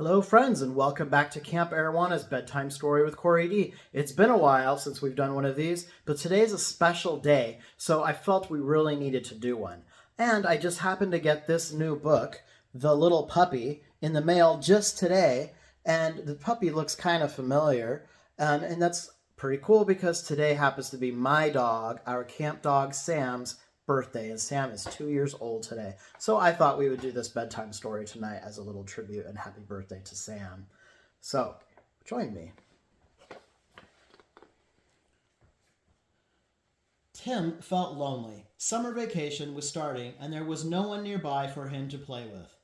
Hello, friends, and welcome back to Camp Arowana's Bedtime Story with CoreyD. It's been a while since we've done one of these, but today's a special day, so I felt we really needed to do one. And I just happened to get this new book, The Little Puppy, in the mail just today, and the puppy looks kind of familiar, and that's pretty cool because today happens to be my dog, our camp dog Sam's birthday, and Sam is 2 years old today. So I thought we would do this bedtime story tonight as a little tribute and happy birthday to Sam. So join me. Tim felt lonely. Summer vacation was starting and there was no one nearby for him to play with.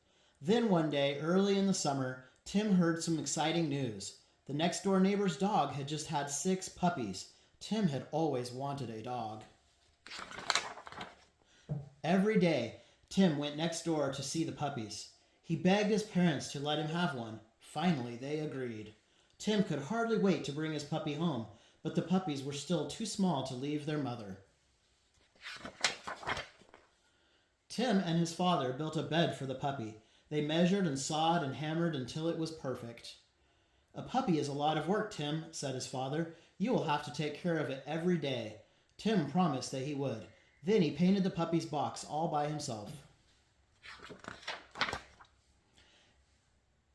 Then one day, early in the summer, Tim heard some exciting news. The next door neighbor's dog had just had 6 puppies. Tim had always wanted a dog. Every day, Tim went next door to see the puppies. He begged his parents to let him have one. Finally, they agreed. Tim could hardly wait to bring his puppy home, but the puppies were still too small to leave their mother. Tim and his father built a bed for the puppy. They measured and sawed and hammered until it was perfect. "A puppy is a lot of work, Tim," said his father. "You will have to take care of it every day." Tim promised that he would. Then he painted the puppy's box all by himself.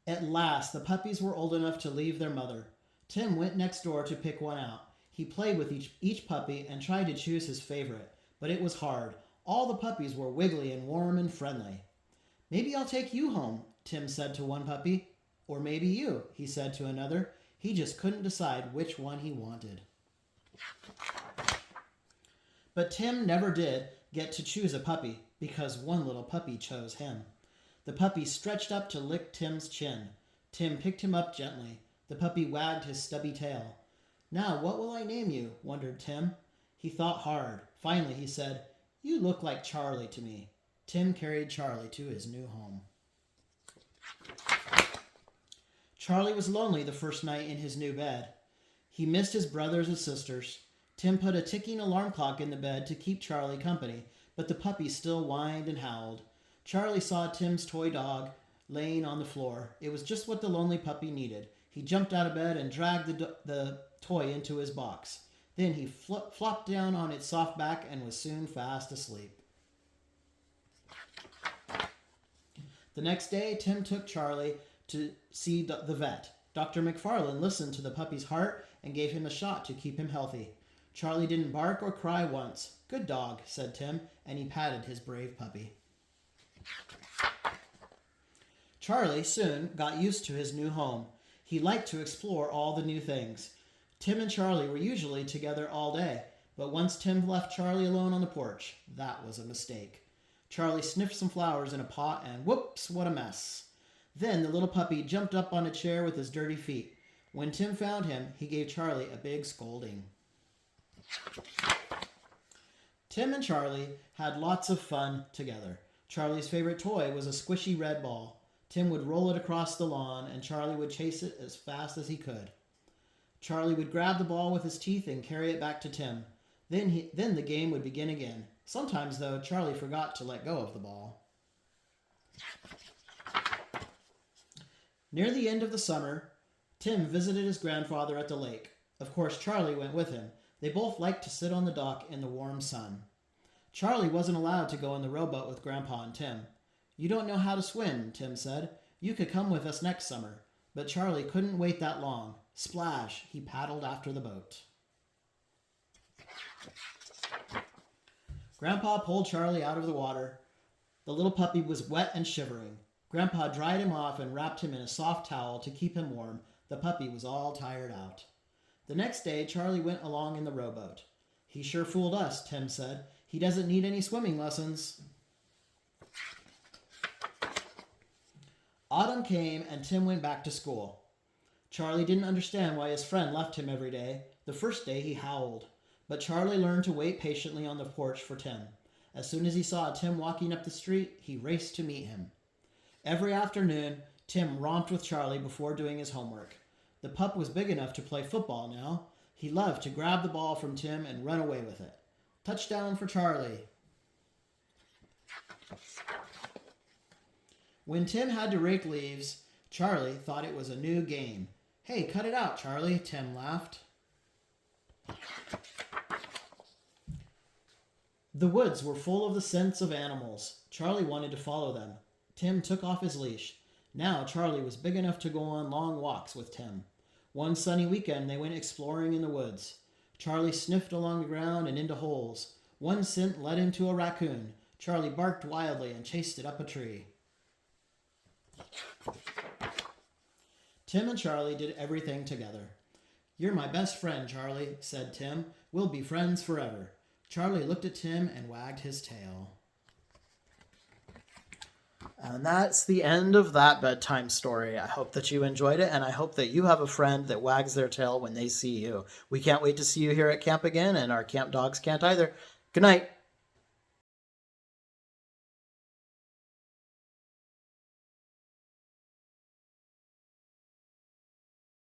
At last, the puppies were old enough to leave their mother. Tim went next door to pick one out. He played with each puppy and tried to choose his favorite, but it was hard. All the puppies were wiggly and warm and friendly. "Maybe I'll take you home," Tim said to one puppy. "Or maybe you," he said to another. He just couldn't decide which one he wanted. But Tim never did get to choose a puppy because one little puppy chose him. The puppy stretched up to lick Tim's chin. Tim picked him up gently. The puppy wagged his stubby tail. "Now, what will I name you?" wondered Tim. He thought hard. Finally, he said, "You look like Charlie to me." Tim carried Charlie to his new home. Charlie was lonely the first night in his new bed. He missed his brothers and sisters. Tim put a ticking alarm clock in the bed to keep Charlie company, but the puppy still whined and howled. Charlie saw Tim's toy dog laying on the floor. It was just what the lonely puppy needed. He jumped out of bed and dragged the toy into his box. Then he flopped down on its soft back and was soon fast asleep. The next day, Tim took Charlie to see the vet. Dr. McFarland listened to the puppy's heart and gave him a shot to keep him healthy. Charlie didn't bark or cry once. "Good dog," said Tim, and he patted his brave puppy. Charlie soon got used to his new home. He liked to explore all the new things. Tim and Charlie were usually together all day, but once Tim left Charlie alone on the porch, that was a mistake. Charlie sniffed some flowers in a pot and whoops, what a mess. Then the little puppy jumped up on a chair with his dirty feet. When Tim found him, he gave Charlie a big scolding. Tim and Charlie had lots of fun together. Charlie's favorite toy was a squishy red ball. Tim would roll it across the lawn and Charlie would chase it as fast as he could. Charlie would grab the ball with his teeth and carry it back to Tim. Then the game would begin again. Sometimes, though, Charlie forgot to let go of the ball. Near the end of the summer, Tim visited his grandfather at the lake. Of course, Charlie went with him. They both liked to sit on the dock in the warm sun. Charlie wasn't allowed to go in the rowboat with Grandpa and Tim. "You don't know how to swim," Tim said. "You could come with us next summer." But Charlie couldn't wait that long. Splash! He paddled after the boat. Grandpa pulled Charlie out of the water. The little puppy was wet and shivering. Grandpa dried him off and wrapped him in a soft towel to keep him warm. The puppy was all tired out. The next day, Charlie went along in the rowboat. "He sure fooled us," Tim said. "He doesn't need any swimming lessons." Autumn came and Tim went back to school. Charlie didn't understand why his friend left him every day. The first day he howled. But Charlie learned to wait patiently on the porch for Tim. As soon as he saw Tim walking up the street, he raced to meet him. Every afternoon, Tim romped with Charlie before doing his homework. The pup was big enough to play football now. He loved to grab the ball from Tim and run away with it. Touchdown for Charlie. When Tim had to rake leaves, Charlie thought it was a new game. "Hey, cut it out, Charlie," Tim laughed. The woods were full of the scents of animals. Charlie wanted to follow them. Tim took off his leash. Now Charlie was big enough to go on long walks with Tim. One sunny weekend they went exploring in the woods. Charlie sniffed along the ground and into holes. One scent led him to a raccoon. Charlie barked wildly and chased it up a tree. Tim and Charlie did everything together. "You're my best friend, Charlie," said Tim. "We'll be friends forever." Charlie looked at Tim and wagged his tail. And that's the end of that bedtime story. I hope that you enjoyed it, and I hope that you have a friend that wags their tail when they see you. We can't wait to see you here at camp again, and our camp dogs can't either. Good night.